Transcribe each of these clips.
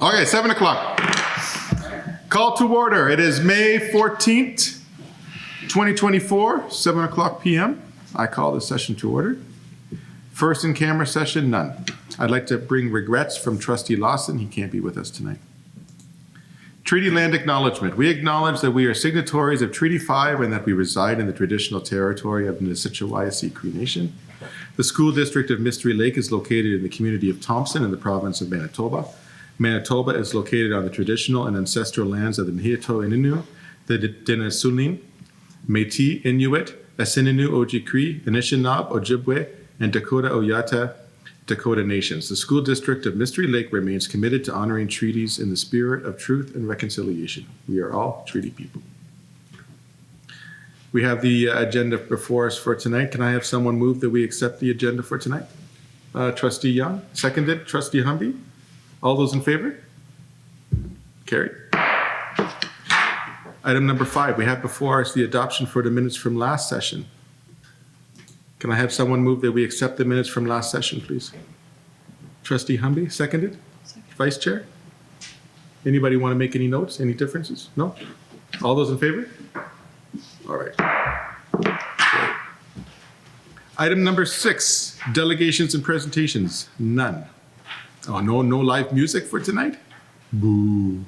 Okay, 7 o'clock. Call to order. It is May 14th, 2024, 7 o'clock p.m. I call the session to order. First in camera session, none. I'd like to bring regrets from Trustee Lawson. He can't be with us tonight. Treaty Land Acknowledgement. We acknowledge that we are signatories of Treaty 5 and that we reside in the traditional territory of the Nisichawayasi Cree Nation. The school district of Mystery Lake is located in the community of Thompson in the province of Manitoba. Manitoba is located on the traditional and ancestral lands of the Nihito Innu, the Denisunin, Métis, Inuit, Asininu, Oji-Cree, Anishinaabe, Ojibwe, and Dakota Oyata Dakota Nations. The school district of Mystery Lake remains committed to honoring treaties in the spirit of truth and reconciliation. We are all treaty people. We have the agenda before us for tonight. Can I have someone move that we accept the agenda for tonight? Trustee Young, seconded. Trustee Humby. All those in favor? Carried. Item number 5, we have before us the adoption for the minutes from last session. Can I have someone move that we accept the minutes from last session, please? Trustee Humby, seconded. Vice Chair? Anybody want to make any notes, any differences? No? All those in favor? All right. Okay. Item number 6, delegations and presentations, none. Oh, no live music for tonight? Boo.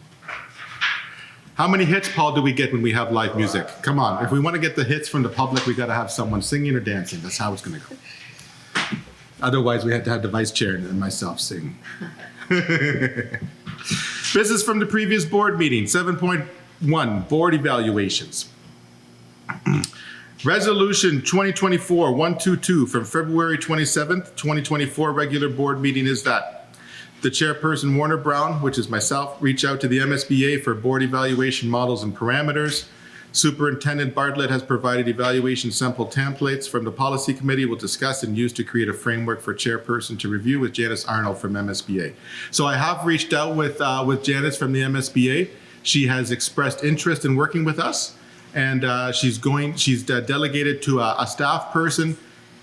How many hits, Paul, do we get when we have live music? Come on, if we want to get the hits from the public, we got to have someone singing or dancing. That's how it's going to go. Otherwise, we had to have the vice chair and myself sing. Business from the previous board meeting, 7.1, board evaluations. Resolution 2024-122 from February 27th, 2024, regular board meeting is that the chairperson, Warner Brown, which is myself, reach out to the MSBA for board evaluation models and parameters. Superintendent Bartlett has provided evaluation sample templates from the policy committee. We'll discuss and use to create a framework for chairperson to review with Janice Arnold from MSBA. So I have reached out with Janice from the MSBA. She has expressed interest in working with us, and she's delegated to a staff person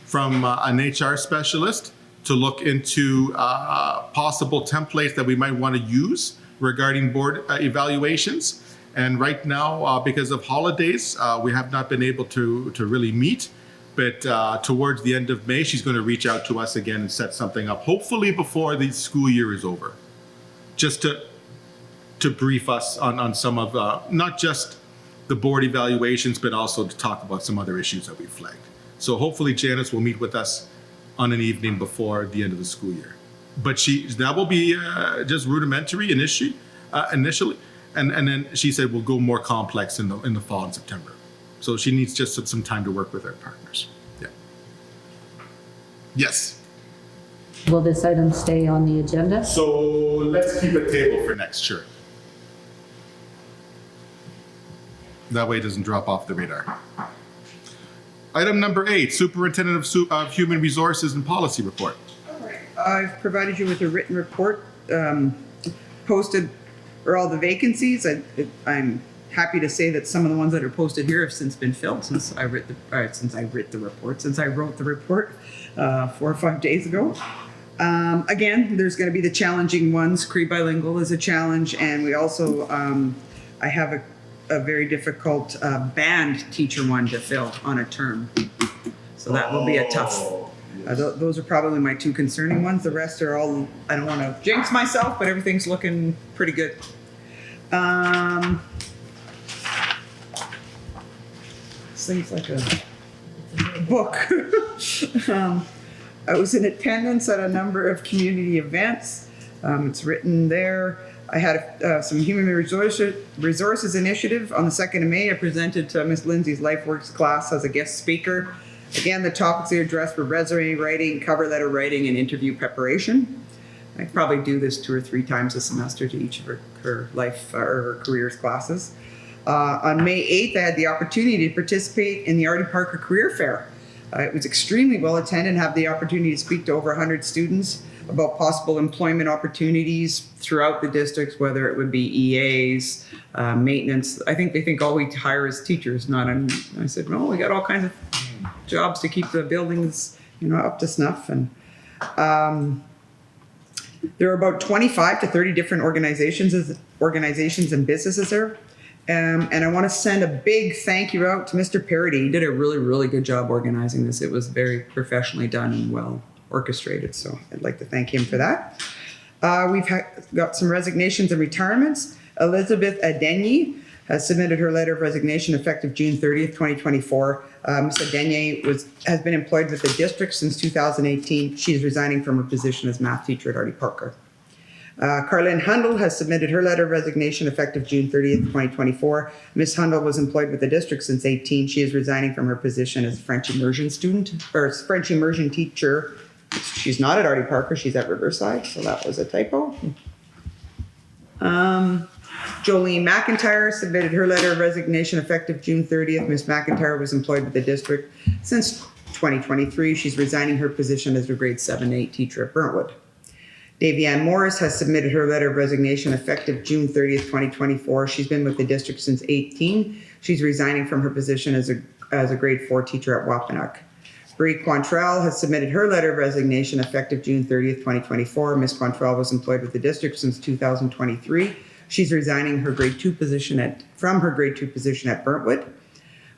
from an HR specialist to look into possible templates that we might want to use regarding board evaluations. And right now, because of holidays, we have not been able to really meet. But towards the end of May, she's going to reach out to us again and set something up, hopefully before the school year is over, just to brief us on some of, not just the board evaluations, but also to talk about some other issues that we flagged. So hopefully Janice will meet with us on an evening before the end of the school year. But that will be just rudimentary initially, and then she said we'll go more complex in the fall and September. So she needs just some time to work with our partners. Yeah. Yes. Will this item stay on the agenda? So let's keep a table for next, sure. That way it doesn't drop off the radar. Item number 8, Superintendent of Human Resources and Policy Report. All right. I've provided you with a written report. Posted are all the vacancies. I'm happy to say that some of the ones that are posted here have since been filled since I wrote the report 4 or 5 days ago. Again, there's going to be the challenging ones. Cree bilingual is a challenge, and we also I have a very difficult band teacher one to fill on a term. So that will be a tough. Those are probably my 2 concerning ones. The rest are all, I don't want to jinx myself, but everything's looking pretty good. This thing's like a book. I was in attendance at a number of community events. It's written there. I had some human resources initiative on the 2nd of May. I presented to Miss Lindsay's LifeWorks class as a guest speaker. Again, the topics they addressed were resume writing, cover letter writing, and interview preparation. I probably do this 2 or 3 times a semester to each of her life or her careers classes. On May 8th, I had the opportunity to participate in the Artie Parker Career Fair. It was extremely well attended and had the opportunity to speak to over 100 students about possible employment opportunities throughout the districts, whether it would be EAs, maintenance. I think they think all we hire is teachers, not. I said, no, we got all kinds of jobs to keep the buildings, up to snuff. And There are about 25 to 30 different organizations and businesses there. And I want to send a big thank you out to Mr. Parody. He did a really, really good job organizing this. It was very professionally done and well orchestrated. So I'd like to thank him for that. We've got some resignations and retirements. Elizabeth Adenyi has submitted her letter of resignation effective June 30th, 2024. Ms. Adenyi has been employed with the district since 2018. She's resigning from her position as math teacher at Artie Parker. Carlin Hundle has submitted her letter of resignation effective June 30th, 2024. Ms. Hundle was employed with the district since 18. She is resigning from her position as a French immersion student, or French immersion teacher. She's not at Artie Parker, she's at Riverside, so that was a typo. Jolene McIntyre submitted her letter of resignation effective June 30th. Ms. McIntyre was employed with the district since 2023. She's resigning her position as a grade 7-8 teacher at Brentwood. Davianne Morris has submitted her letter of resignation effective June 30th, 2024. She's been with the district since 18. She's resigning from her position as a grade 4 teacher at Wapanuck. Brie Quantrell has submitted her letter of resignation effective June 30th, 2024. Ms. Quantrell was employed with the district since 2023. She's resigning her grade 2 position from her grade 2 position at Brentwood.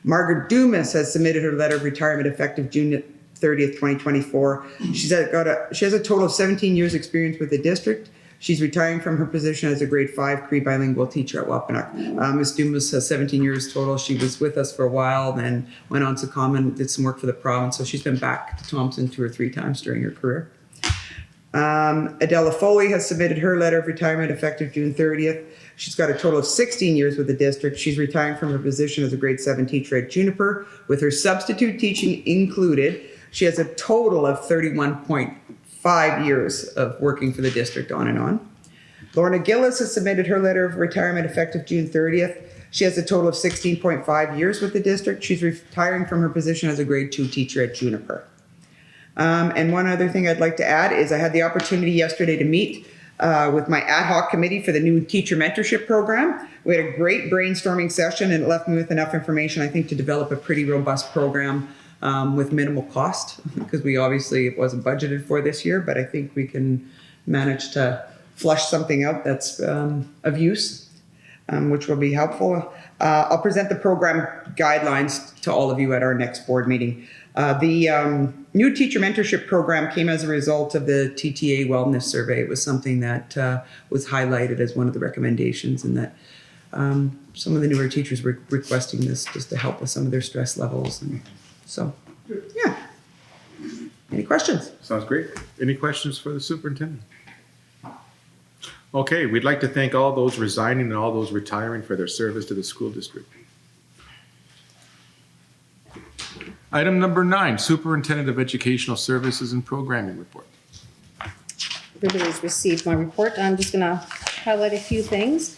Margaret Dumas has submitted her letter of retirement effective June 30th, 2024. She has a total of 17 years experience with the district. She's retiring from her position as a grade 5 Cree bilingual teacher at Wapanuck. Ms. Dumas has 17 years total. She was with us for a while, then went on to Common, did some work for the province. So she's been back to Thompson 2 or 3 times during her career. Adela Foley has submitted her letter of retirement effective June 30th. She's got a total of 16 years with the district. She's retiring from her position as a grade 7 teacher at Juniper, with her substitute teaching included. She has a total of 31.5 years of working for the district on and on. Lorna Gillis has submitted her letter of retirement effective June 30th. She has a total of 16.5 years with the district. She's retiring from her position as a grade 2 teacher at Juniper. And one other thing I'd like to add is I had the opportunity yesterday to meet with my ad hoc committee for the new teacher mentorship program. We had a great brainstorming session and it left me with enough information, I think, to develop a pretty robust program with minimal cost, because it wasn't budgeted for this year, but I think we can manage to flush something out that's of use, which will be helpful. I'll present the program guidelines to all of you at our next board meeting. The new teacher mentorship program came as a result of the TTA wellness survey. It was something that was highlighted as one of the recommendations, and that some of the newer teachers were requesting this just to help with some of their stress levels. And so, yeah. Any questions? Sounds great. Any questions for the superintendent? Okay, we'd like to thank all those resigning and all those retiring for their service to the school district. Item number 9, Superintendent of Educational Services and Programming Report. Everybody's received my report. I'm just gonna highlight a few things.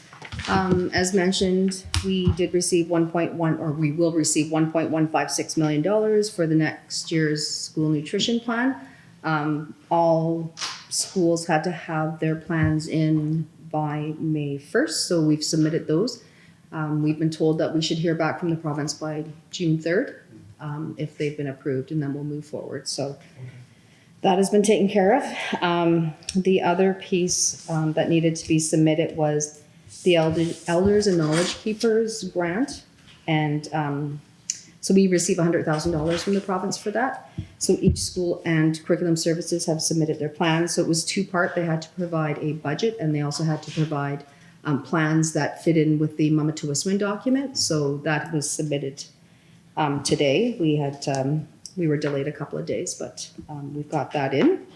As mentioned, we did receive we will receive $1.156 million for the next year's school nutrition plan. All schools had to have their plans in by May 1st, so we've submitted those. We've been told that we should hear back from the province by June 3rd if they've been approved, and then we'll move forward. So that has been taken care of. The other piece that needed to be submitted was the Elders and Knowledge Keepers grant. And so we receive $100,000 from the province for that. So each school and curriculum services have submitted their plans. So it was 2-part. They had to provide a budget, and they also had to provide plans that fit in with the Mamatowiswin document. So that was submitted today. We were delayed a couple of days, but we've got that in.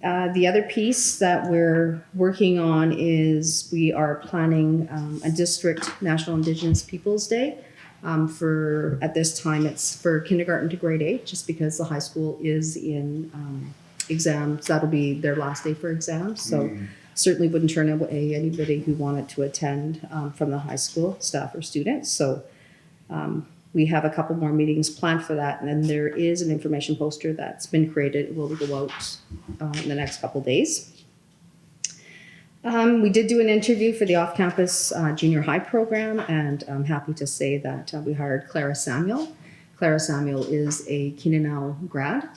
The other piece that we're working on is we are planning a district National Indigenous Peoples Day. At this time, it's for kindergarten to grade 8, just because the high school is in exams. That'll be their last day for exams. So certainly wouldn't turn away anybody who wanted to attend from the high school, staff or students. So we have a couple more meetings planned for that. And then there is an information poster that's been created. It will go out in the next couple days. We did do an interview for the off-campus junior high program, and I'm happy to say that we hired Clara Samuel. Clara Samuel is a Kinanal grad.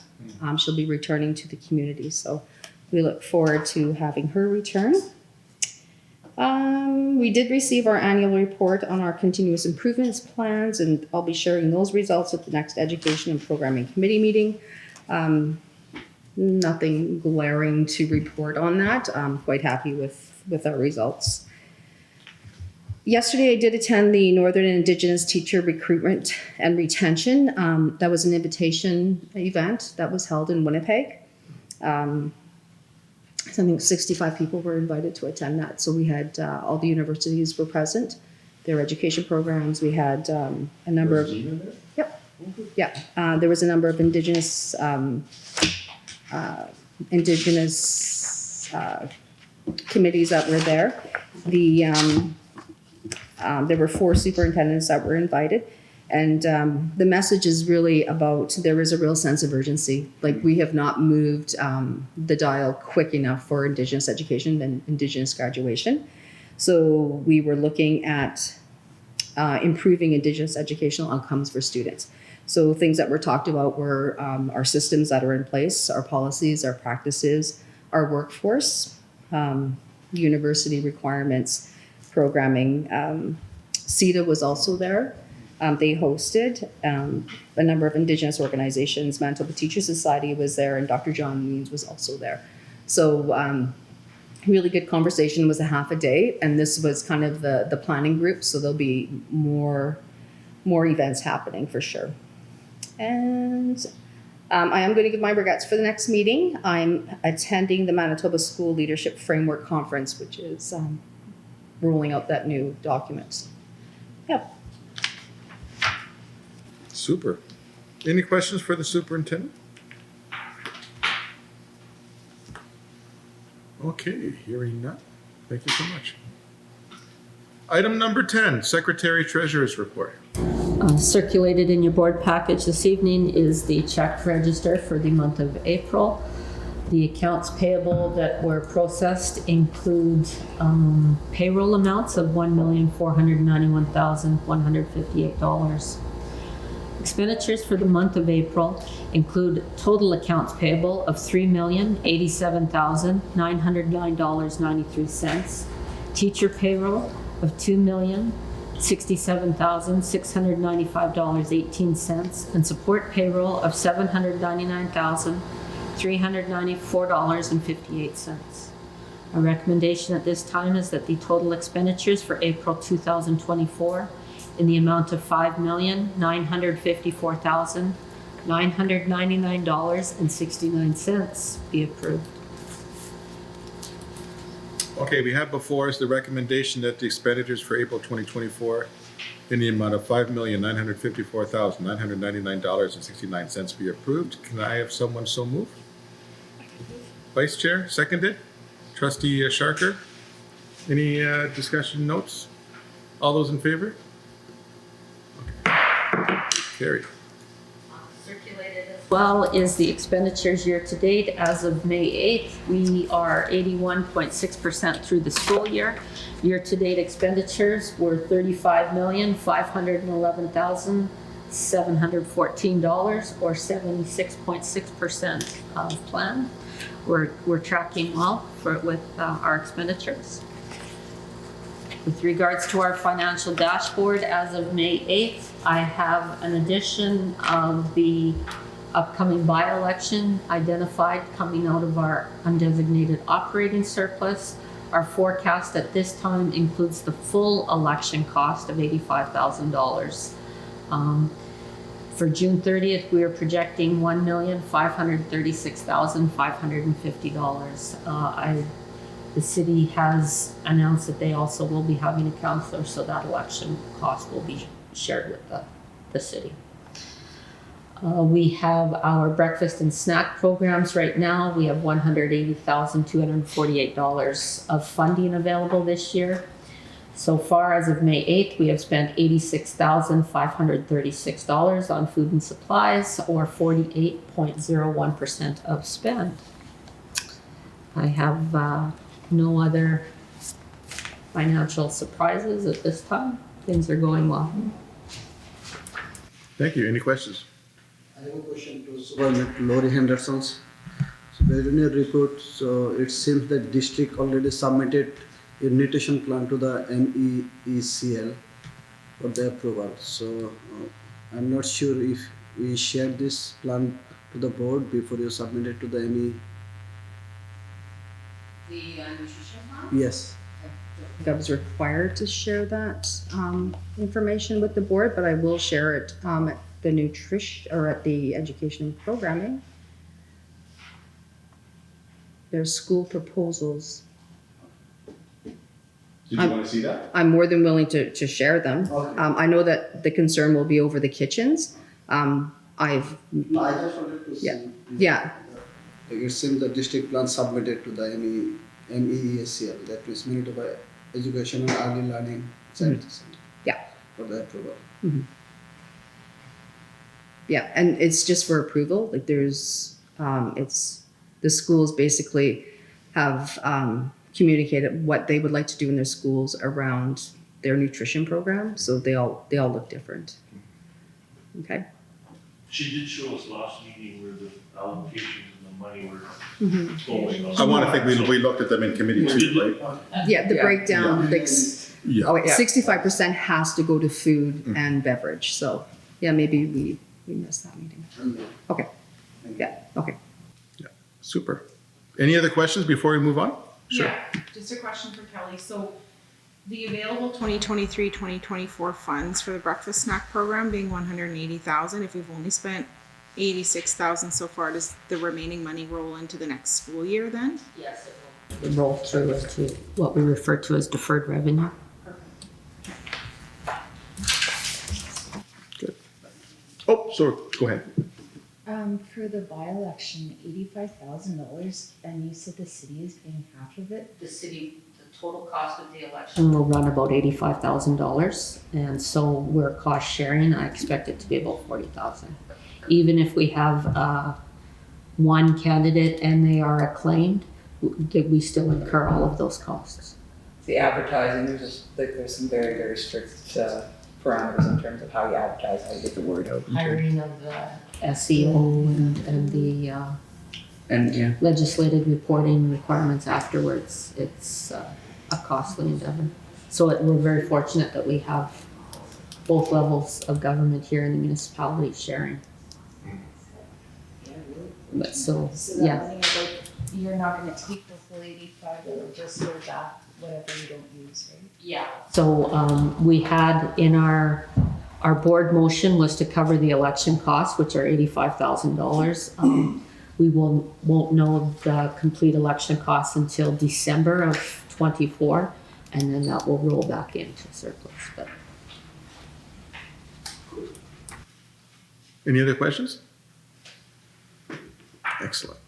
She'll be returning to the community. So we look forward to having her return. We did receive our annual report on our continuous improvements plans, and I'll be sharing those results at the next Education and Programming Committee meeting. Nothing glaring to report on that. I'm quite happy with our results. Yesterday, I did attend the Northern Indigenous Teacher Recruitment and Retention. That was an invitation event that was held in Winnipeg. I think 65 people were invited to attend that. So we had all the universities were present, their education programs. We had a number of there was a number of Indigenous committees that were there. There were 4 superintendents that were invited. And the message is really about there is a real sense of urgency. Like, we have not moved the dial quick enough for Indigenous education and Indigenous graduation. So we were looking at improving Indigenous educational outcomes for students. So things that were talked about were our systems that are in place, our policies, our practices, our workforce, university requirements, programming. CETA was also there. They hosted a number of Indigenous organizations. Manitoba Teacher Society was there, and Dr. John Means was also there. So really good conversation. It was a half a day, and this was kind of the planning group, so there'll be more events happening for sure. And I am going to give my regrets for the next meeting. I'm attending the Manitoba School Leadership Framework Conference, which is rolling out that new document. Yep. Super. Any questions for the superintendent? Okay, hearing none. Thank you so much. Item number 10, Secretary Treasurer's Report. Circulated in your board package this evening is the check register for the month of April. The accounts payable that were processed include payroll amounts of $1,491,158. Expenditures for the month of April include total accounts payable of $3,087,909.93, teacher payroll of $2,067,695.18, and support payroll of $799,394.58. Our recommendation at this time is that the total expenditures for April 2024 in the amount of $5,954,999.69 be approved. Okay, we have before us the recommendation that the expenditures for April 2024 in the amount of $5,954,999.69 be approved. Can I have someone so move? Vice Chair, seconded. Trustee Sharker, any discussion notes? All those in favor? Carried. Circulated as well is the expenditures year-to-date. As of May 8th, we are 81.6% through the school year. Year-to-date expenditures were $35,511,714, or 76.6% of plan. We're tracking well with our expenditures. With regards to our financial dashboard, as of May 8th, I have an addition of the upcoming by-election identified coming out of our undesignated operating surplus. Our forecast at this time includes the full election cost of $85,000. For June 30th, we are projecting $1,536,550. The city has announced that they also will be having a counselor, so that election cost will be shared with the city. We have our breakfast and snack programs right now. We have $180,248 of funding available this year. So far, as of May 8th, we have spent $86,536 on food and supplies, or 48.01% of spend. I have no other financial surprises at this time. Things are going well. Thank you. Any questions? I have a question to Superintendent Lori Henderson. So preliminary report, so it seems that district already submitted a nutrition plan to the MEECL for the approval. So I'm not sure if we share this plan to the board before you submit it to the ME. The nutrition plan? Yes. I was required to share that information with the board, but I will share it at the nutrition or at the education and programming. There's school proposals. Did you want to see that? I'm more than willing to share them. Okay. I know that the concern will be over the kitchens. No, I just wanted to see. Yeah. Yeah. It seems the district plan submitted to the MEESCL, that is Manitoba Education and Early Learning Center. Yeah. For the approval. Yeah, and it's just for approval. Like there's, it's, the schools basically have communicated what they would like to do in their schools around their nutrition program. So they all look different. Okay. She did show us last meeting where the allocations and the money were going. I want to think we looked at them in committee too, right? Yeah, the Yeah. breakdown, like, Yeah. oh wait, Yeah. 65% has to go to food and beverage. So yeah, maybe we missed that meeting. Okay. Yeah. Okay. Super. Any other questions before we move on? Sure. Yeah, just a question for Kelly. So the available 2023, 2024 funds for the breakfast snack program being 180,000, if we've only spent 86,000 so far, does the remaining money roll into the next school year then? Yes, it will roll through into what we refer to as deferred revenue. Good. Oh, sorry. Go ahead. For the by-election, $85,000, and you said the city is paying half of it? The city, the total cost of the election will run about $85,000, and so we're cost sharing. I expect it to be about $40,000. Even if we have one candidate and they are acclaimed, we still incur all of those costs. The advertising, there's just like there's some very, very strict parameters in terms of how you advertise, how you get the word out. Hiring of SEO and the And yeah, legislative reporting requirements afterwards, it's a costly endeavor. So we're very fortunate that we have both levels of government here in the municipality sharing. But so, So that yeah, money, like, you're not gonna take the full 85, it'll just go back whatever you don't use, right? yeah. So we had in our board motion was to cover the election costs, which are $85,000. We won't know the complete election costs until December of '24, and then that will roll back into surplus. But Any other questions? Excellent.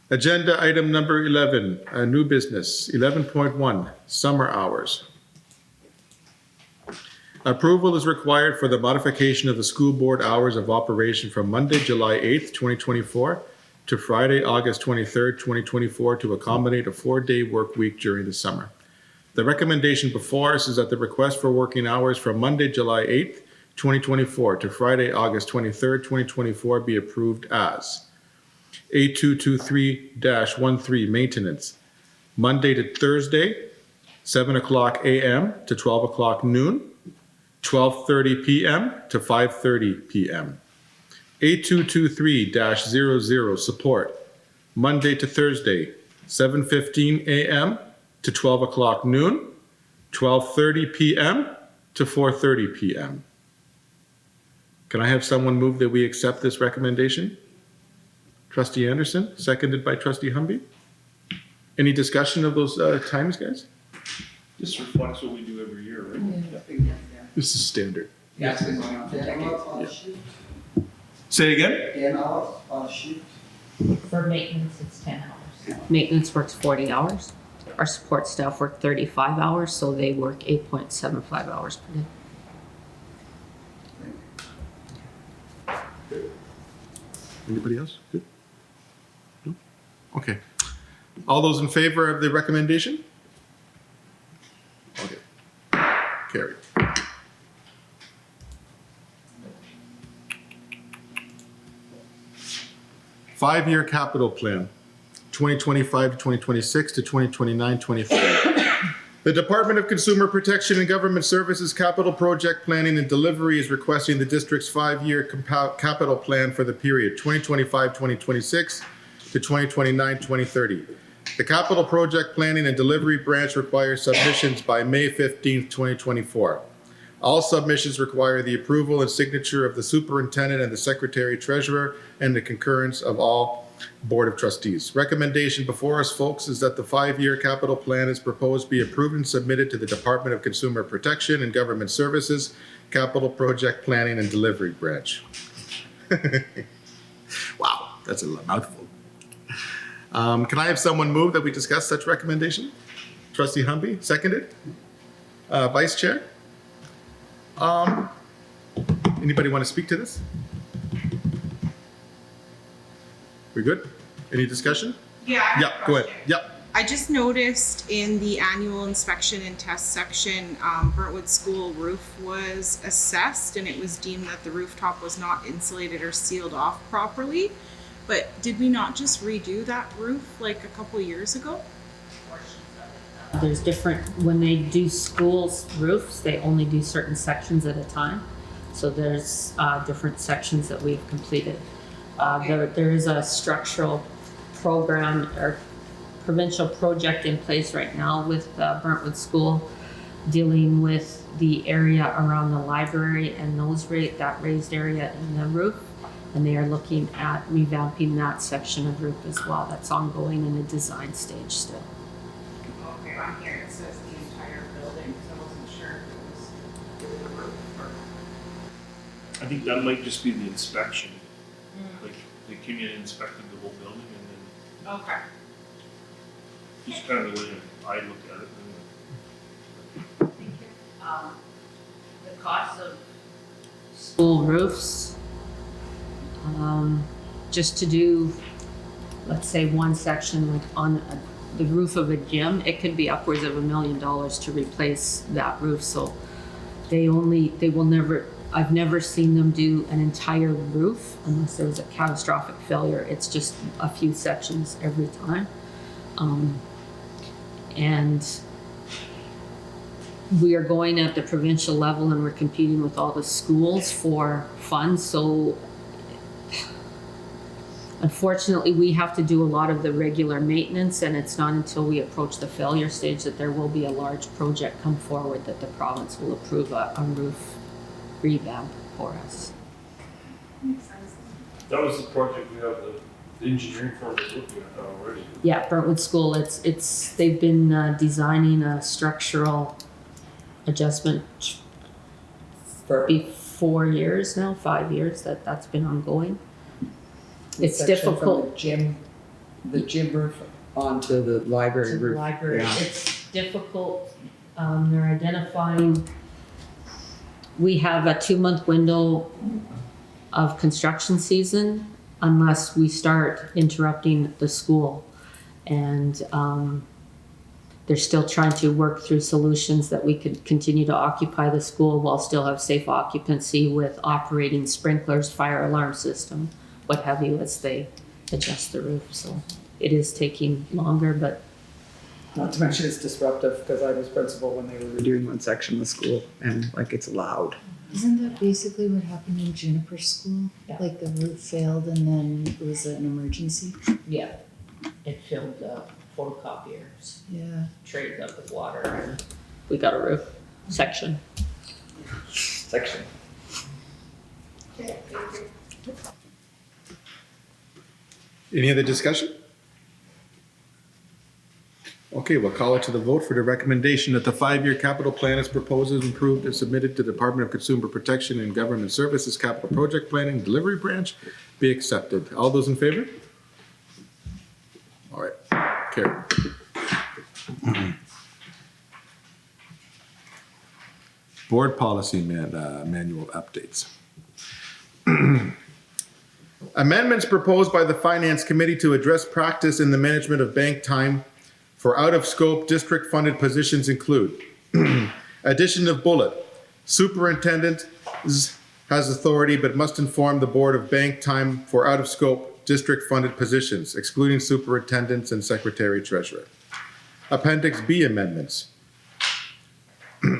Agenda item number 11, new business, 11.1, summer hours. Approval is required for the modification of the school board hours of operation from Monday, July 8th, 2024 to Friday, August 23rd, 2024 to accommodate a 4-day work week during the summer. The recommendation before us is that the request for working hours from Monday, July 8th, 2024 to Friday, August 23rd, 2024 be approved as A223-13 maintenance, Monday to Thursday, 7 o'clock a.m. to 12 o'clock noon, 12:30 p.m. to 5:30 p.m. A223-00 support, Monday to Thursday, 7:15 a.m. to 12 o'clock noon, 12:30 p.m. to 4:30 p.m. Can I have someone move that we accept this recommendation? Trustee Anderson, seconded by Trustee Humby. Any discussion of those times, guys? This reflects what we do every year, right? This is standard. yeah, it's been going on for decades. Say it again? 10 hours on shift. for maintenance, it's 10 hours. Maintenance works 40 hours. Our support staff work 35 hours, so they work 8.75 hours per day. Anybody else? Good? No? Okay. All those in favor of the recommendation? Okay. Carried. 5-year capital plan, 2025 to 2026 to 2029, 2030. The Department of Consumer Protection and Government Services Capital Project Planning and Delivery is requesting the district's 5-year capital plan for the period 2025-2026 to 2029-2030. The Capital Project Planning and Delivery branch requires submissions by May 15th, 2024. All submissions require the approval and signature of the superintendent and the secretary treasurer and the concurrence of all Board of Trustees. Recommendation before us, folks, is that the 5-year capital plan is proposed be approved and submitted to the Department of Consumer Protection and Government Services Capital Project Planning and Delivery branch. Wow, that's a mouthful. Can I have someone move that we discuss such recommendation? Trustee Humby, seconded. Vice Chair? Anybody want to speak to this? We good? Any discussion? Yeah. I have a Yeah, go ahead. question. Yep. I just noticed in the annual inspection and test section, Burntwood School roof was assessed and it was deemed that the rooftop was not insulated or sealed off properly. But did we not just redo that roof like a couple years ago? There's different, when they do schools roofs, they only do certain sections at a time. So there's different sections that we've completed. There is a structural program or provincial project in place right now with Burntwood School dealing with the area around the library and that raised area in the roof. And they are looking at revamping that section of roof as well. That's ongoing in the design stage still. Okay, on here it says the entire building, so I wasn't sure if it was the roof or. I think that might just be the inspection. Like, they came in and inspected the whole building and then Okay. just kind of the way I look at it. The cost of school roofs, just to do, let's say one section like on the roof of a gym, it could be upwards of $1 million to replace that roof. So I've never seen them do an entire roof unless there was a catastrophic failure. It's just a few sections every time. And we are going at the provincial level and we're competing with all the schools for funds. So unfortunately, we have to do a lot of the regular maintenance, and it's not until we approach the failure stage that there will be a large project come forward that the province will approve a roof revamp for us. That was the project we have the engineering firm is looking at that already. Yeah, Burntwood School, they've been designing a structural adjustment For be 4 years now, 5 years, that's been ongoing. It's section difficult. from the gym roof onto the library To the roof. library. Yeah. It's difficult. They're identifying, we have a 2-month window of construction season unless we start interrupting the school. And they're still trying to work through solutions that we could continue to occupy the school while still have safe occupancy with operating sprinklers, fire alarm system, what have you, as they adjust the roof. So it is taking longer, but Not to mention it's disruptive because I was principal when they were Doing one section of the school and like it's loud. Isn't that basically what happened in Juniper School? Yeah. Like the roof failed and then it was an emergency? yeah, it filled photocopiers, Yeah. trays up with water, and we got a roof section. section. Any other discussion? Okay, we'll call it to the vote for the recommendation that the 5-year capital plan is proposed and approved and submitted to the Department of Consumer Protection and Government Services Capital Project Planning and Delivery Branch be accepted. All those in favor? All right, carried. Board policy manual updates. Amendments proposed by the Finance Committee to address practice in the management of bank time for out-of-scope district-funded positions include addition of bullet, superintendent has authority but must inform the board of bank time for out-of-scope district-funded positions, excluding superintendents and secretary-treasurer. Appendix B amendments.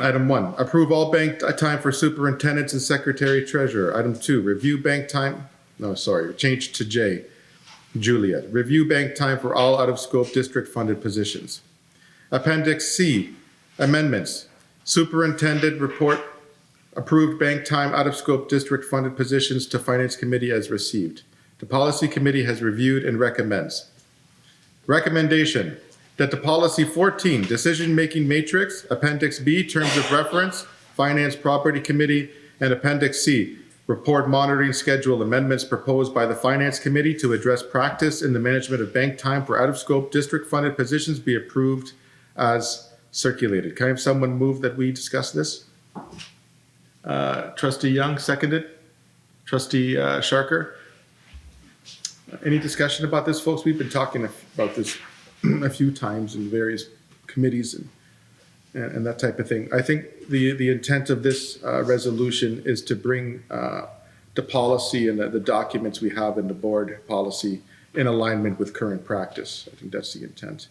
Item 1, approve all bank time for superintendents and secretary-treasurer. Item 2, review bank time, change to J, Juliet. Review bank time for all out-of-scope district-funded positions. Appendix C, amendments. Superintendent report approved bank time out-of-scope district-funded positions to Finance Committee as received. The Policy Committee has reviewed and recommends. Recommendation that the Policy 14, Decision-Making Matrix, Appendix B, Terms of Reference, Finance Property Committee, and Appendix C, Report Monitoring Schedule amendments proposed by the Finance Committee to address practice in the management of bank time for out-of-scope district-funded positions be approved as circulated. Can I have someone move that we discuss this? Trustee Young, seconded. Trustee Sharker. Any discussion about this, folks? We've been talking about this a few times in various committees and that type of thing. I think the intent of this resolution is to bring the policy and the documents we have in the board policy in alignment with current practice. I think that's the intent.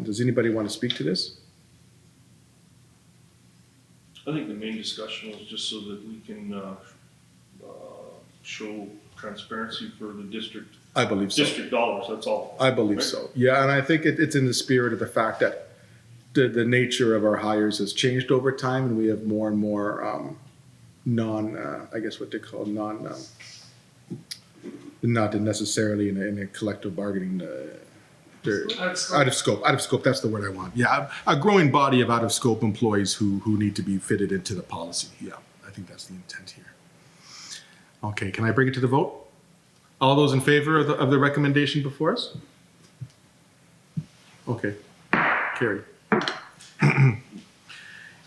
Does anybody want to speak to this? I think the main discussion was just so that we can show transparency for the district I believe so. district dollars, that's all. I believe so. Yeah, and I think it's in the spirit of the fact that the nature of our hires has changed over time, and we have more and more I guess what they call not necessarily in a collective bargaining. They're out of scope. Out of scope. That's the word I want. Yeah, a growing body of out of scope employees who need to be fitted into the policy. Yeah, I think that's the intent here. Okay, can I bring it to the vote? All those in favor of the recommendation before us? Okay, carried.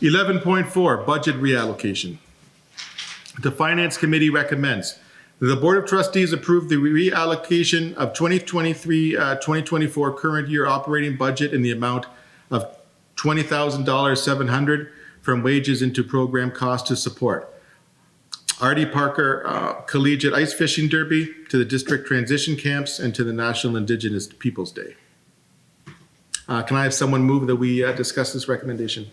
11.4, budget reallocation. The Finance Committee recommends that the Board of Trustees approve the reallocation of 2023-2024 current year operating budget in the amount of $20,700 from wages into program costs to support R.D. Parker Collegiate Ice Fishing Derby, to the district transition camps, and to the National Indigenous Peoples Day. Can I have someone move that we discuss this recommendation?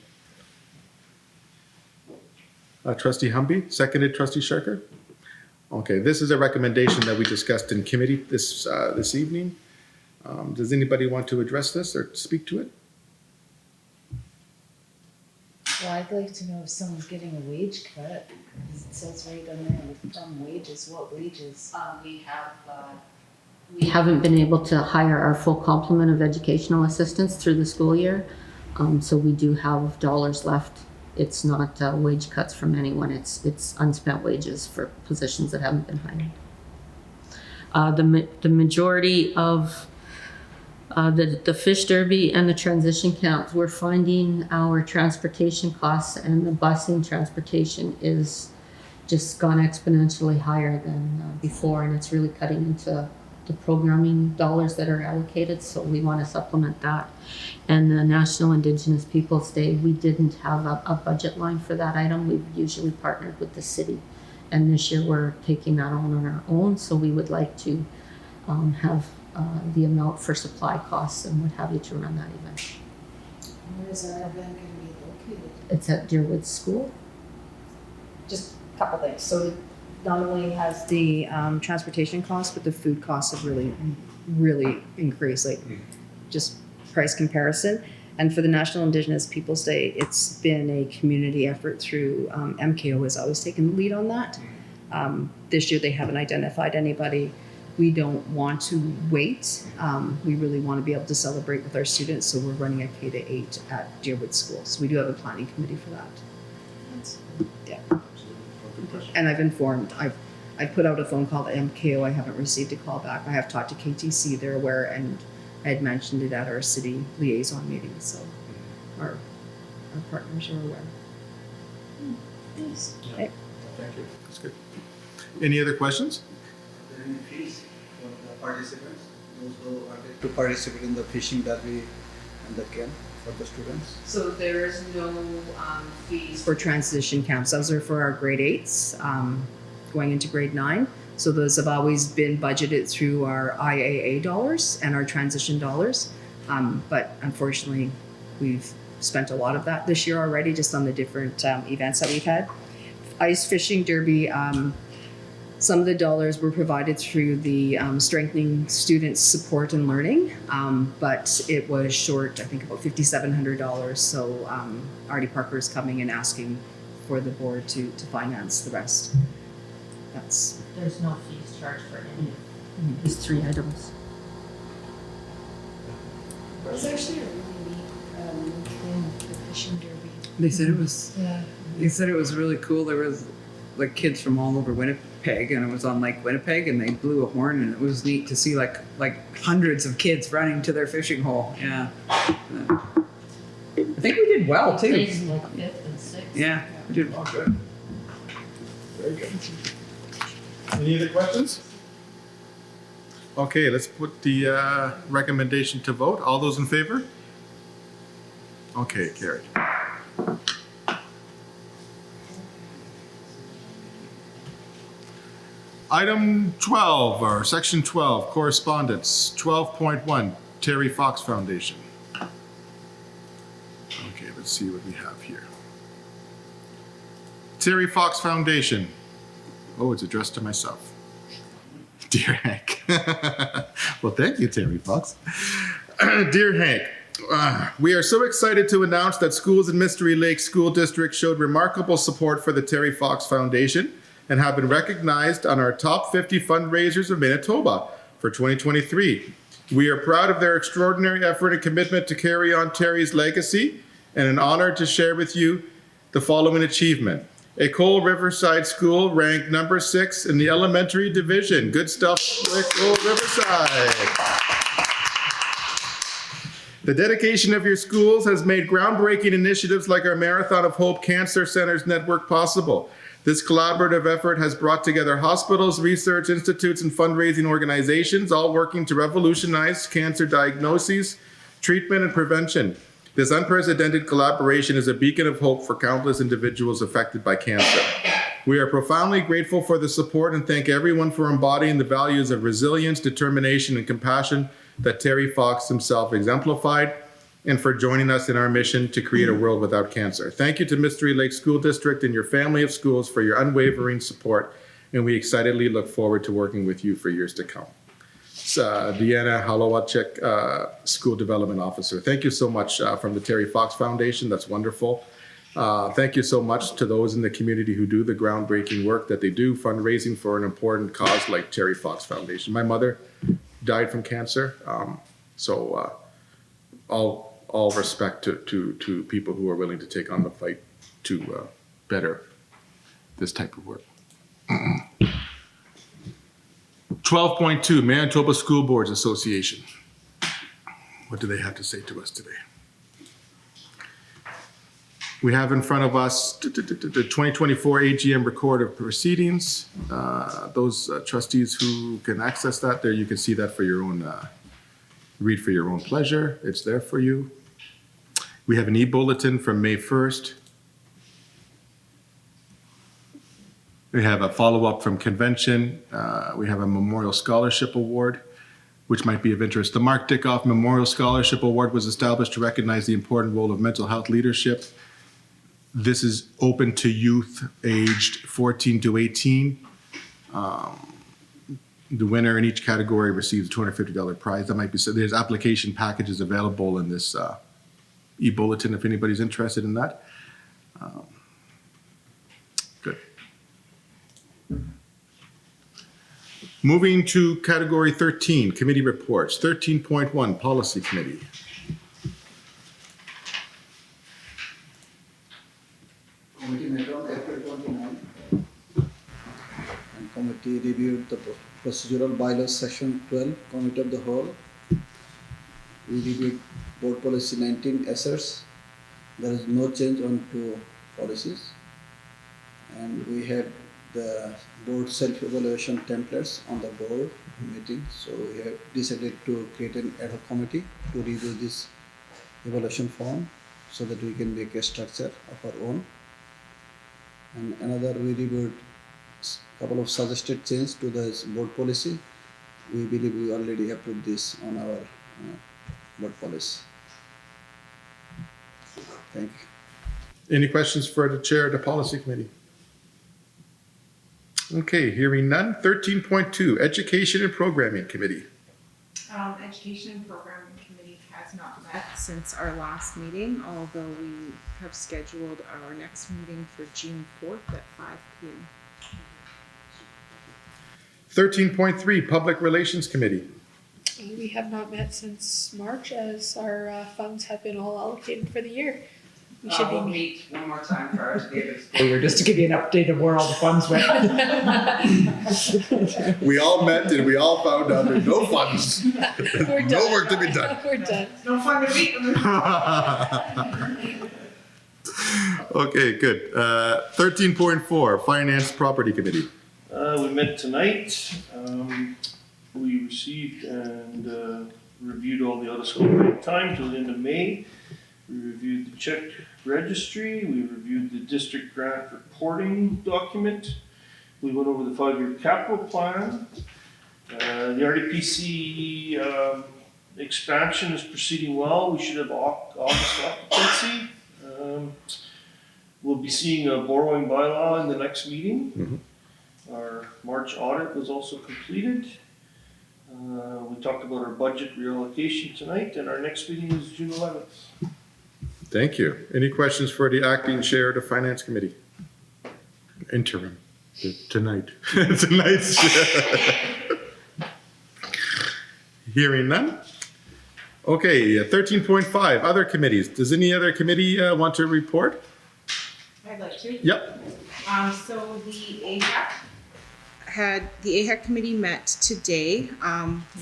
Trustee Humby, seconded. Trustee Sharker. Okay, this is a recommendation that we discussed in committee this evening. Does anybody want to address this or speak to it? Well, I'd like to know if someone's getting a wage cut, because it says right on there, from wages, what wages? We haven't been able to hire our full complement of educational assistants through the school year. So we do have dollars left. It's not wage cuts from anyone. It's unspent wages for positions that haven't been hired. The majority of the fish derby and the transition camps, we're finding our transportation costs and the busing transportation is just gone exponentially higher than before, and it's really cutting into the programming dollars that are allocated, so we want to supplement that. And the National Indigenous Peoples Day, we didn't have a budget line for that item. We've usually partnered with the city, and this year we're taking that on our own, so we would like to have the amount for supply costs and what have you to run that event. Where is that event going to be located? It's at Deerwood School. Just a couple things. So not only has the transportation costs, but the food costs have really increased, like just price comparison. And for the National Indigenous Peoples Day, it's been a community effort through MKO has always taken the lead on that. This year they haven't identified anybody. We don't want to wait. We really want to be able to celebrate with our students, so we're running a K-8 at Deerwood School. So we do have a planning committee for that. Yeah. And I've informed, I've put out a phone call to MKO. I haven't received a call back. I have talked to KTC, they're aware, and I had mentioned it at our city liaison meeting, so our partners are aware. Nice. Thank you. That's good. Any other questions? Are there any fees for the participants? Those who are there to participate in the fishing derby and the camp for the students? So there is no fees for transition camps. Those are for our grade 8s going into grade 9. So those have always been budgeted through our IAA dollars and our transition dollars. But unfortunately, we've spent a lot of that this year already just on the different events that we've had. Ice Fishing Derby, some of the dollars were provided through the Strengthening Students Support and Learning, but it was short, I think, about $5,700. So Artie Parker is coming and asking for the board to finance the rest. That's There's no fees charged for any of these 3 items. It was actually a really neat thing, the fishing derby. They said it was. Yeah. They said it was really cool. There was like kids from all over Winnipeg, and it was on Lake Winnipeg, and they blew a horn, and it was neat to see like hundreds of kids running to their fishing hole. Yeah. I think we did well too. Places like 5th and 6th. Yeah, we did. Oh, good. Very good. Any other questions? Okay, let's put the recommendation to vote. All those in favor? Okay, carried. Item 12, or section 12, correspondence, 12.1, Terry Fox Foundation. Okay, let's see what we have here. Terry Fox Foundation. Oh, it's addressed to myself. Dear Hank. Well, thank you, Terry Fox. Dear Hank, we are so excited to announce that schools in Mystery Lake School District showed remarkable support for the Terry Fox Foundation and have been recognized on our top 50 fundraisers of Manitoba for 2023. We are proud of their extraordinary effort and commitment to carry on Terry's legacy, and an honor to share with you the following achievement. École Riverside School ranked number 6 in the elementary division. Good stuff, École Riverside. The dedication of your schools has made groundbreaking initiatives like our Marathon of Hope Cancer Centers Network possible. This collaborative effort has brought together hospitals, research institutes, and fundraising organizations, all working to revolutionize cancer diagnoses, treatment, and prevention. This unprecedented collaboration is a beacon of hope for countless individuals affected by cancer. We are profoundly grateful for the support and thank everyone for embodying the values of resilience, determination, and compassion that Terry Fox himself exemplified, and for joining us in our mission to create a world without cancer. Thank you to Mystery Lake School District and your family of schools for your unwavering support, and we excitedly look forward to working with you for years to come. Deanna Halowacek, School Development Officer. Thank you so much from the Terry Fox Foundation. That's wonderful. Thank you so much to those in the community who do the groundbreaking work that they do, fundraising for an important cause like Terry Fox Foundation. My mother died from cancer, so all respect to people who are willing to take on the fight to better this type of work. 12.2, Manitoba School Boards Association. What do they have to say to us today? We have in front of us the 2024 AGM record of proceedings. Those trustees who can access that, there you can see that for your own, read for your own pleasure. It's there for you. We have an e-bulletin from May 1st. We have a follow-up from convention. We have a Memorial Scholarship Award, which might be of interest. The Mark Dickoff Memorial Scholarship Award was established to recognize the important role of mental health leadership. This is open to youth aged 14 to 18. The winner in each category receives a $250 prize. That might be, so there's application packages available in this e-bulletin if anybody's interested in that. Good. Moving to category 13, committee reports. 13.1, policy committee. Committee met on April 29, and committee reviewed the procedural bylaws section 12, committee of the whole. We reviewed board policy 19 assets. There is no change on 2 policies. And we had the board self-evaluation templates on the board meeting. So we have decided to create an ad hoc committee to review this evaluation form so that we can make a structure of our own. And another, we reviewed couple of suggested change to the board policy. We believe we already have put this on our board policy. Thank you. Any questions for the chair of the policy committee? Okay, hearing none. 13.2, Education and Programming Committee. Education and Programming Committee has not met since our last meeting, although we have scheduled our next meeting for June 4th at 5 p.m. 13.3, Public Relations Committee. We have not met since March as our funds have been all allocated for the year. We should We'll be, meet one more time prior to the end of the Or just to give you an update of where all the funds went. We all met and we all found out there's no funds. we're done. No work to be done. We're done. No fun to meet them. Okay, good. 13.4, Finance Property Committee. We met tonight. We received and reviewed all the out-of-school break time till the end of May. We reviewed the check registry. We reviewed the district grant reporting document. We went over the 5-year capital plan. The RDPC expansion is proceeding well. We should have August occupancy. We'll be seeing a borrowing bylaw in the next meeting. Our March audit was also completed. We talked about our budget reallocation tonight, and our next meeting is June 11th. Thank you. Any questions for the acting chair of the Finance Committee? Interim, tonight. Tonight's chair. Hearing none? Okay, 13.5, other committees. Does any other committee want to report? I'd like to. Yep. So the AHEC committee met today.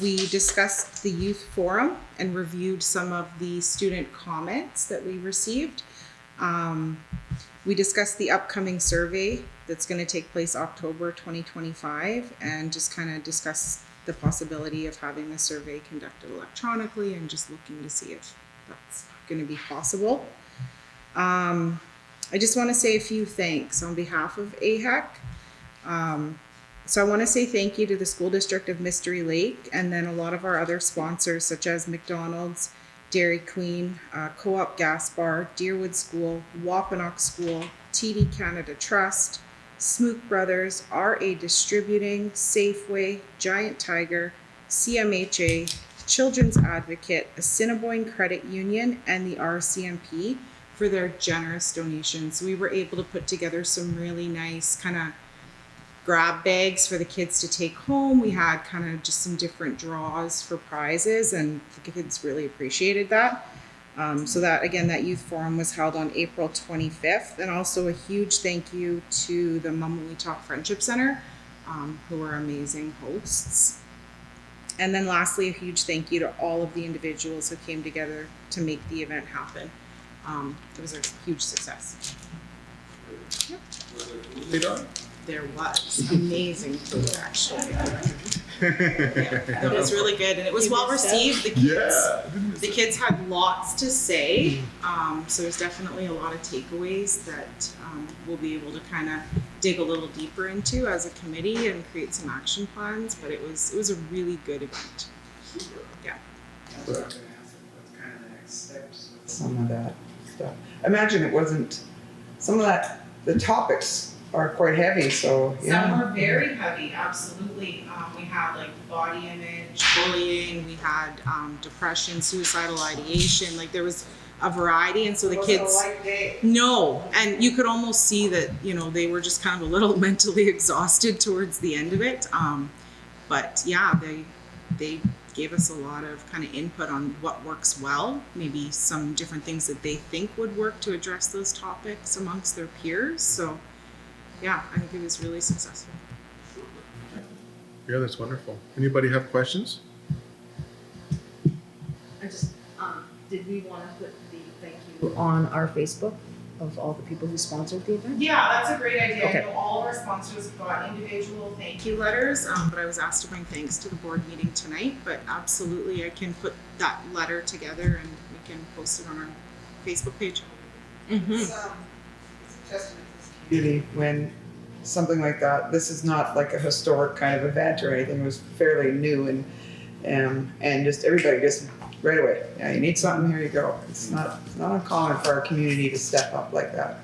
We discussed the youth forum and reviewed some of the student comments that we received. We discussed the upcoming survey that's going to take place October 2025 and just kind of discussed the possibility of having the survey conducted electronically and just looking to see if that's going to be possible. I just want to say a few thanks on behalf of AHEC. So I want to say thank you to the School District of Mystery Lake and then a lot of our other sponsors such as McDonald's, Dairy Queen, Co-op Gas Bar, Deerwood School, Wampanoag School, TD Canada Trust, Smook Brothers, RA Distributing, Safeway, Giant Tiger, CMHA, Children's Advocate, Assiniboine Credit Union, and the RCMP for their generous donations. We were able to put together some really nice kind of grab bags for the kids to take home. We had kind of just some different draws for prizes and the kids really appreciated that. So that, again, that youth forum was held on April 25th. And also a huge thank you to the Mum We Talk Friendship Center, who were amazing hosts. And then lastly, a huge thank you to all of the individuals who came together to make the event happen. It was a huge success. There was amazing food, actually. It was really good, and it was well received. The kids had lots to say, so there's definitely a lot of takeaways that we'll be able to kind of dig a little deeper into as a committee and create some action plans. But it was a really good event. Yeah. Some of that stuff. Imagine it wasn't, some of that, the topics are quite heavy, so yeah. Some were very heavy, absolutely. We had like body image, bullying, we had depression, suicidal ideation, like there was a variety, and so the kids. No, and you could almost see that, you know, they were just kind of a little mentally exhausted towards the end of it. But yeah, they gave us a lot of kind of input on what works well, maybe some different things that they think would work to address those topics amongst their peers. So yeah, I think it was really successful. Yeah, that's wonderful. Anybody have questions? I just, did we want to put the thank you on our Facebook of all the people who sponsored the event? Yeah, that's a great idea. Okay. I know all of our sponsors have got individual thank you letters, but I was asked to bring thanks to the board meeting tonight. But absolutely, I can put that letter together and we can post it on our Facebook page. It's a testament to this community when something like that. This is not like a historic kind of event or anything. It was fairly new and just everybody just right away. Yeah, you need something, here you go. It's not uncommon for our community to step up like that.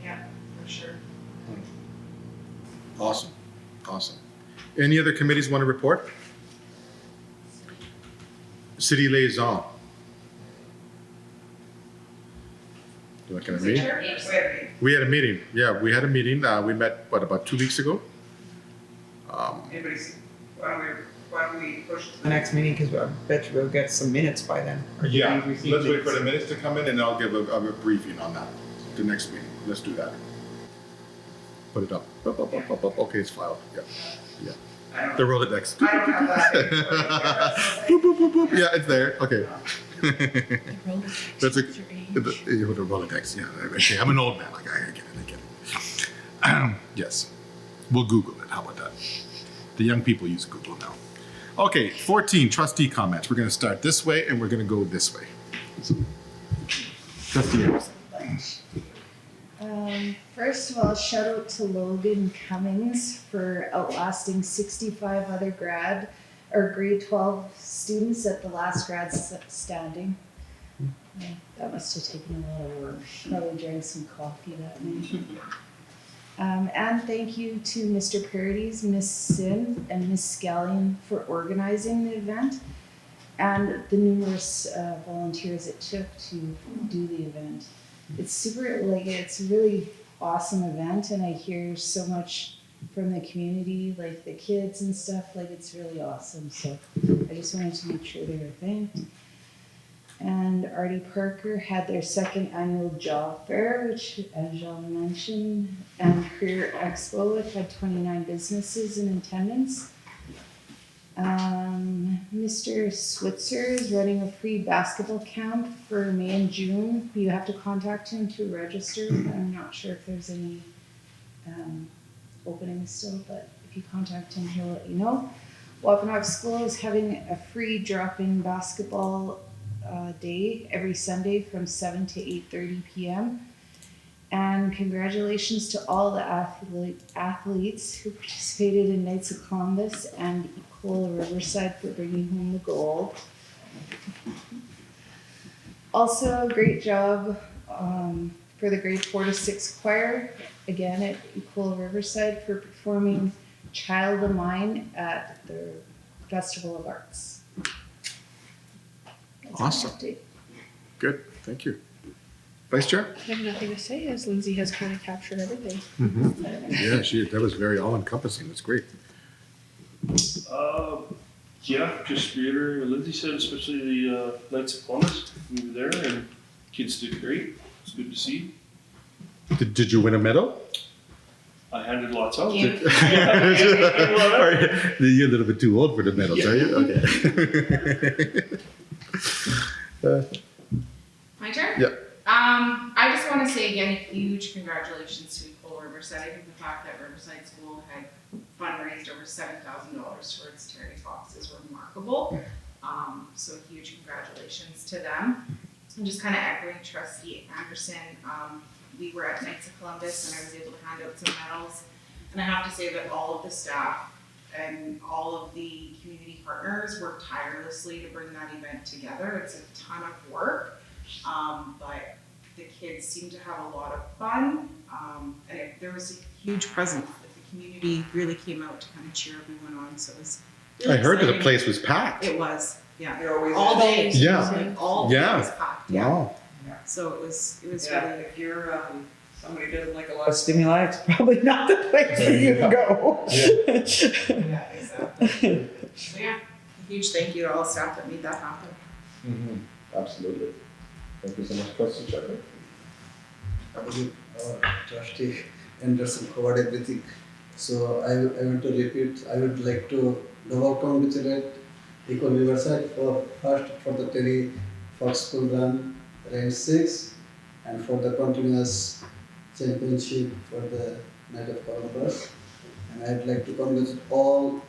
Yeah, for sure. Awesome, awesome. Any other committees want to report? City liaison. Do I can I read? We had a meeting. Yeah, we had a meeting. We met, about 2 weeks ago? Why don't we push to the next meeting, because I bet you we'll get some minutes by then. Or do Yeah, we receive let's wait minutes? for the minutes to come in and I'll give a briefing on that, the next meeting. Let's do that. Put it up. Up. Okay, it's filed. Yeah, yeah. The Rolodex. I don't have that. Boop, boop, boop, boop. Yeah, it's there. Okay. That's a the Rolodex. Yeah. Okay, I'm an old man. Like I get it. Yes, we'll Google it. How about that? The young people use Google now. Okay, 14 trustee comments. We're going to start this way and we're going to go this way. So, trustee Anderson. First of all, shout out to Logan Cummings for outlasting 65 other grade 12 students at the last grad standing. That must have taken a lot of work. Probably drank some coffee that night. And thank you to Mr. Parities, Miss Sin, and Miss Scallion for organizing the event and the numerous volunteers it took to do the event. It's it's a really awesome event, and I hear so much from the community, like the kids and stuff, like it's really awesome. So I just wanted to make sure they were thanked. And Artie Parker had their second annual job fair, which, as Jean mentioned, and Career Expo, it had 29 businesses in attendance. Mr. Switzer is running a free basketball camp for May and June. You have to contact him to register. I'm not sure if there's any openings still, but if you contact him, he'll let you know. Wampanoag School is having a free drop-in basketball day every Sunday from 7 to 8:30 p.m. And congratulations to all the athletes who participated in Knights of Columbus and Equal Riverside for bringing home the gold. Also, great job for the grade 4 to 6 choir, again at Equal Riverside, for performing Child of Mine at the Festival of Arts. That's my Awesome. update. Good, thank you. Vice Chair? I have nothing to say, as Lindsay has kind of captured everything. Yeah, that was very all-encompassing. That's great. Yeah, just reiterating what Lindsay said, especially the Knights of Columbus. We were there and kids did great. It's good to see. Did you win a medal? I handed lots out. You're a little bit too old for the medals, are you? Okay. My turn? Yeah. I just want to say again, a huge congratulations to Equal Riverside. I think the fact that Riverside School had fundraised over $7,000 for its charity box is remarkable. So huge congratulations to them. And just kind of echoing Trustee Anderson, we were at Knights of Columbus and I was able to hand out some medals. And I have to say that all of the staff and all of the community partners worked tirelessly to bring that event together. It's a ton of work, but the kids seemed to have a lot of fun. And there was a huge presence. The community really came out to kind of cheer everyone on. So it was really I heard that the exciting. place was packed. It was, yeah. You're always All day. Yeah. Like, all day Yeah. was packed, yeah. Wow. So it was Yeah, really, if you're somebody who doesn't like a lot of stimuli, it's probably not the place for you to go. yeah, exactly. So yeah, a huge thank you to all the staff that made that happen. Absolutely. Thank you so much, Trustee Checker. Trustee Anderson covered everything. So I want to repeat, I would like to congratulate Equal Riverside for the Terry Fox School run range 6 and for the continuous championship for the Knight of Columbus. And I'd like to congratulate all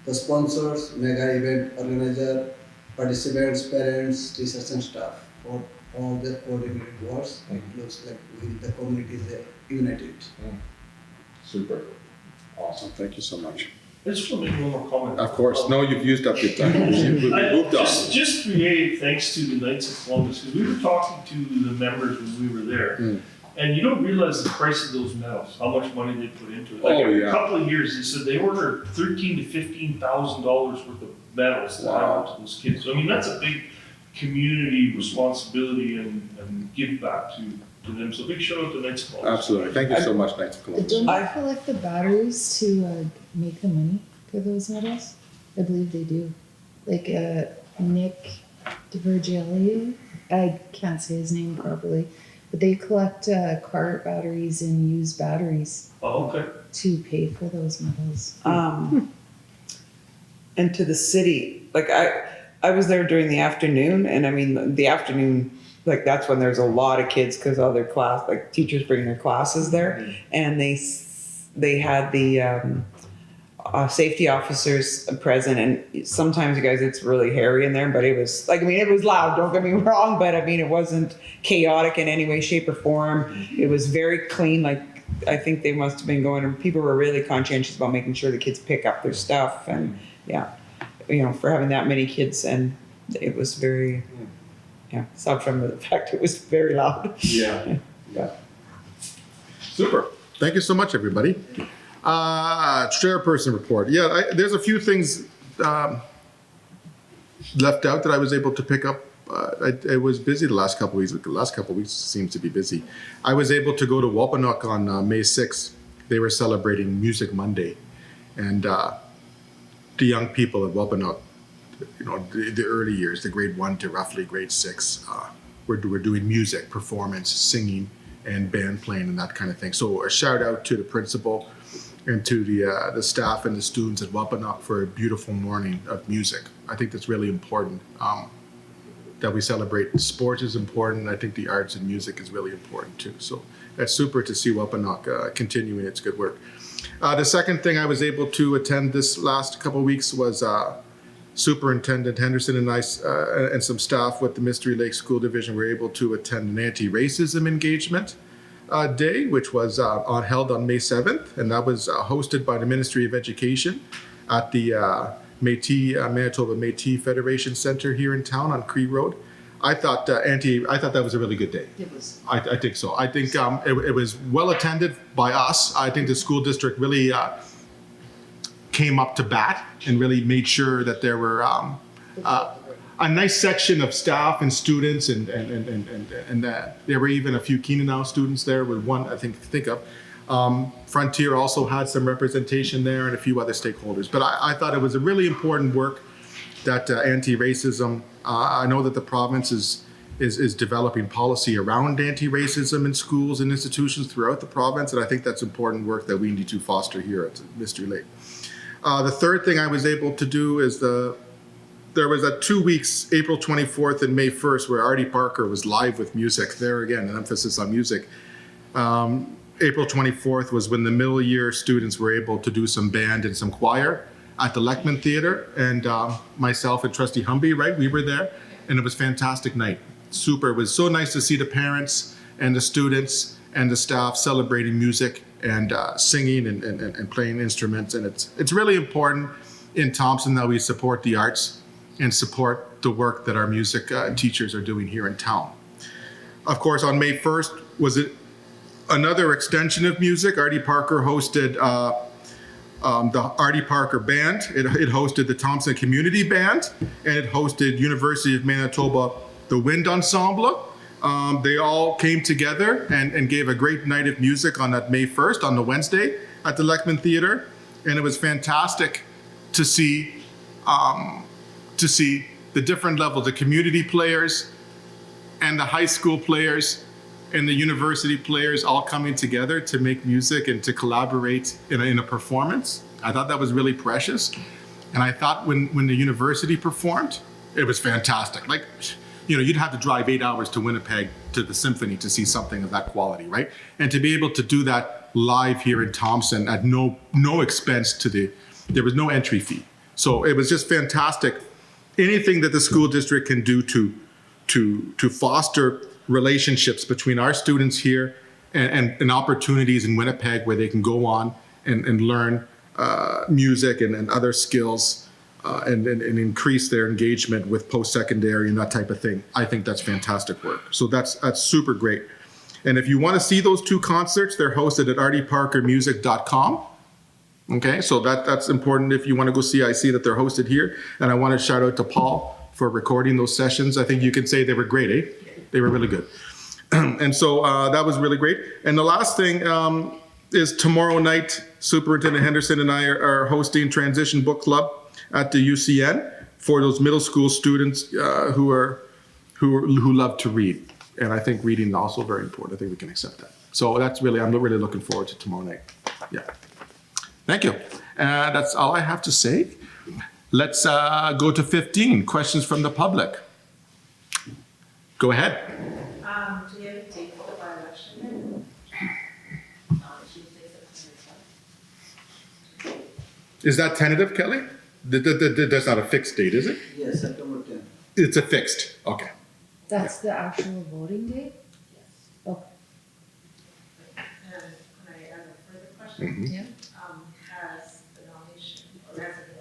the sponsors, mega event organizer, participants, parents, teachers and staff for all their coordinated works. It looks like the community is united. Super. Awesome. Thank you so much. I just want to make one more comment. Of course. No, you've used up your time. We've moved on. Just create thanks to the Knights of Columbus, because we were talking to the members when we were there, and you don't realize the price of those medals, how much money they put into it. Like Oh, every yeah. couple of years, they said they ordered $13,000 to $15,000 worth of medals to hand out to those kids. So I mean, that's a big community responsibility and give back to them. So big shout out to Knights of Columbus. Absolutely. Thank you so much, Knights of Columbus. Don't I- you collect the batteries to make the money for those medals? I believe they do. Like Nick DiVergilio, I can't say his name properly, but they collect car batteries and used batteries Oh, okay. to pay for those medals. And to the city, like I was there during the afternoon, and I mean the afternoon, like that's when there's a lot of kids because all their class, like teachers bring their classes there, and they had the safety officers present, and sometimes you guys it's really hairy in there, but it was like, I mean, it was loud, don't get me wrong, but I mean it wasn't chaotic in any way, shape, or form. It was very clean. Like I think they must have been going, and people were really conscientious about making sure the kids pick up their stuff, and yeah, you know, for having that many kids, and it was very, yeah, aside from the fact it was very loud. Yeah. Yeah. Super. Thank you so much, everybody. Chairperson report. Yeah, there's a few things left out that I was able to pick up. I was busy the last couple of weeks. The last couple of weeks seems to be busy. I was able to go to Wapanuk on May 6th. They were celebrating Music Monday. And the young people at Wapanuk, you know, the early years, the grade 1 to roughly grade 6, we're doing music, performance, singing, and band playing and that kind of thing. So a shout out to the principal and to the staff and the students at Wapanuk for a beautiful morning of music. I think that's really important. That we celebrate. Sports is important. I think the arts and music is really important too. So that's super to see Wapanuk continuing its good work. The second thing I was able to attend this last couple of weeks was Superintendent Henderson and I and some staff with the Mystery Lake School Division were able to attend an anti-racism engagement day, which was held on May 7th, and that was hosted by the Ministry of Education at the Manitoba Métis Federation Center here in town on Cree Road. I thought that was a really good day. It was. I think so. I think it was well attended by us. I think the school district really came up to bat and really made sure that there were a nice section of staff and students, and there were even a few Keenanow students there with one I think of. Frontier also had some representation there and a few other stakeholders. But I thought it was a really important work that anti-racism. I know that the province is developing policy around anti-racism in schools and institutions throughout the province, and I think that's important work that we need to foster here at Mystery Lake. The third thing I was able to do is there was a 2 weeks, April 24th and May 1st, where Artie Parker was live with music. There again, an emphasis on music. April 24th was when the middle year students were able to do some band and some choir at the Lechman Theater, and myself and Trustee Humby, right, we were there, and it was a fantastic night. Super. It was so nice to see the parents and the students and the staff celebrating music and singing and playing instruments, and it's really important in Thompson that we support the arts and support the work that our music teachers are doing here in town. Of course, on May 1st was another extension of music. Artie Parker hosted the Artie Parker Band. It hosted the Thompson Community Band, and it hosted University of Manitoba, the Wind Ensemble. They all came together and gave a great night of music on that May 1st, on the Wednesday, at the Lechman Theater, and it was fantastic to see the different levels, the community players and the high school players and the university players all coming together to make music and to collaborate in a performance. I thought that was really precious. And I thought when the university performed, it was fantastic. Like, you know, you'd have to drive 8 hours to Winnipeg to the symphony to see something of that quality, right? And to be able to do that live here in Thompson at no expense there was no entry fee. So it was just fantastic. Anything that the school district can do to foster relationships between our students here and opportunities in Winnipeg where they can go on and learn music and other skills and increase their engagement with post-secondary and that type of thing. I think that's fantastic work. So that's super great. And if you want to see those two concerts, they're hosted at artieparkermusic.com. Okay, so that's important if you want to go see. I see that they're hosted here. And I want to shout out to Paul for recording those sessions. I think you can say they were great, eh? They were really good. And so that was really great. And the last thing is tomorrow night, Superintendent Henderson and I are hosting Transition Book Club at the UCN for those middle school students who love to read. And I think reading is also very important. I think we can accept that. So I'm really looking forward to tomorrow night. Yeah. Thank you. That's all I have to say. Let's go to 15, questions from the public. Go ahead. Do we have a date for the by-election? Is that tentative, Kelly? That's not a fixed date, is it? Yes, September 10th. It's a fixed, okay. That's the actual voting date? Yes. Okay. And can I add a further question? Yeah. Has the nomination, or has it been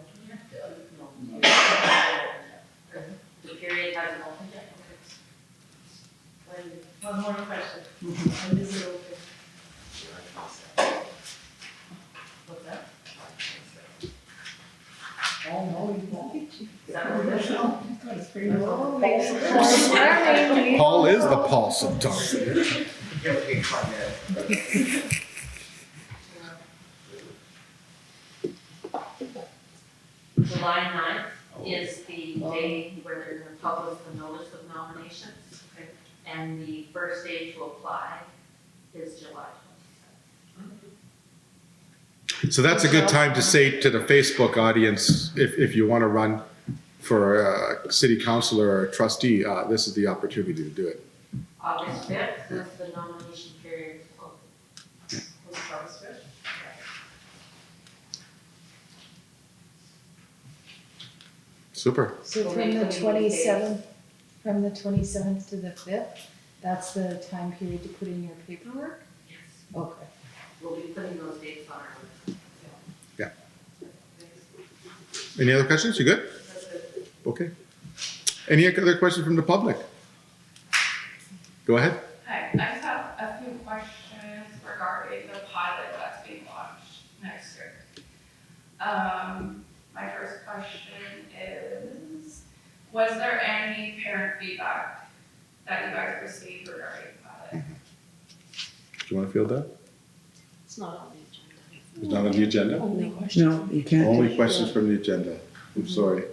open yet? The period hasn't opened yet? Okay. One more question. When is it open? What's that? Oh, no, you won't. Is that what it is? Paul is the pulse of Thompson. July 9th is the day where they're going to publish the notice of nominations. Okay. And the first day to apply is July 27th. So that's a good time to say to the Facebook audience, if you want to run for a city councilor or a trustee, this is the opportunity to do it. August 5th is the nomination period. Was it August 5th? Super. So from the 27th, from the 27th to the 5th, that's the time period to put in your paperwork? Yes. Okay. We'll be putting those dates on our website. Yeah. Any other questions? You good? That's good. Okay. Any other questions from the public? Go ahead. Hi, I just have a few questions regarding the pilot that's being launched next year. My first question is, was there any parent feedback that you guys received regarding the pilot? Do you want to field that? It's not on the agenda. It's not on the agenda? Only question. No, you can't. Only questions from the agenda. I'm sorry.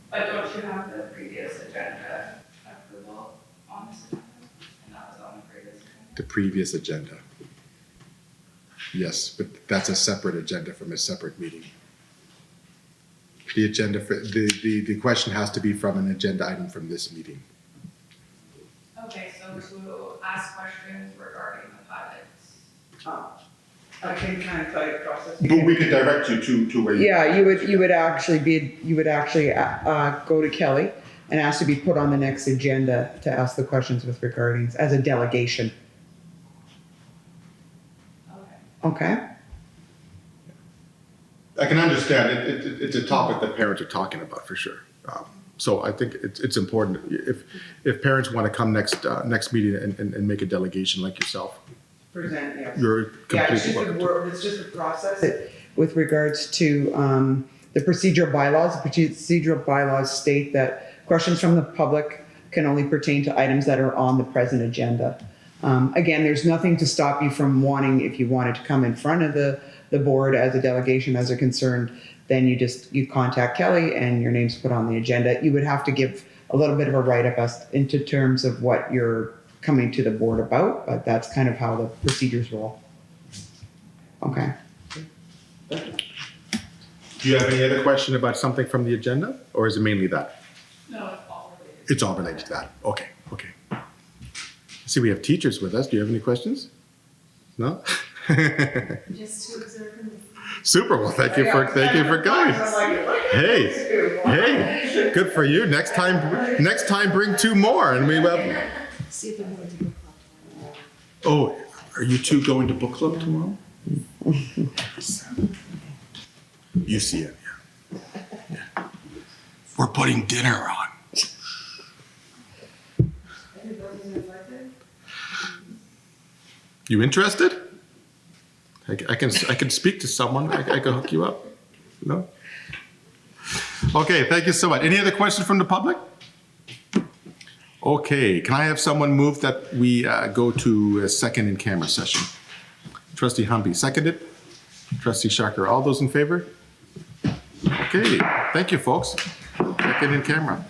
But don't you have the previous agenda approval on this agenda? And that was on the previous agenda? The previous agenda. Yes, but that's a separate agenda from a separate meeting. The agenda for, the question has to be from an agenda item from this meeting. Okay, so to ask questions regarding the pilots. I can kind of tell you the process. But we could direct you to where you. Yeah, you would actually go to Kelly and ask to be put on the next agenda to ask the questions with regarding, as a delegation. Okay. Okay? I can understand, it's a topic that parents are talking about for sure. So I think it's important, if parents want to come next meeting and make a delegation like yourself, Present, yes. you're Yeah, it's completely just welcome to. it's just a process. With regards to the procedural bylaws state that questions from the public can only pertain to items that are on the present agenda. Again, there's nothing to stop you from wanting, if you wanted to come in front of the board as a delegation, as a concerned, then you contact Kelly and your name's put on the agenda. You would have to give a little bit of a write-up as into terms of what you're coming to the board about, but that's kind of how the procedures roll. Okay. Do you have any other question about something from the agenda, or is it mainly that? No, it's all related. It's all related to that. Okay. I see we have teachers with us. Do you have any questions? No? Just to observe and Super. Well, thank you for coming. Hey, good for you. Next time bring two more, and we have. See if the board's a good clock. Oh, Are you two going to book club tomorrow? You see it, yeah. We're putting dinner on. You interested? I can speak to someone. I can hook you up. No? Okay, thank you so much. Any other questions from the public? Okay, can I have someone move that we go to a second in camera session? Trustee Humby, seconded. Trustee Schacher, all those in favor? Okay, thank you, folks. Second in camera.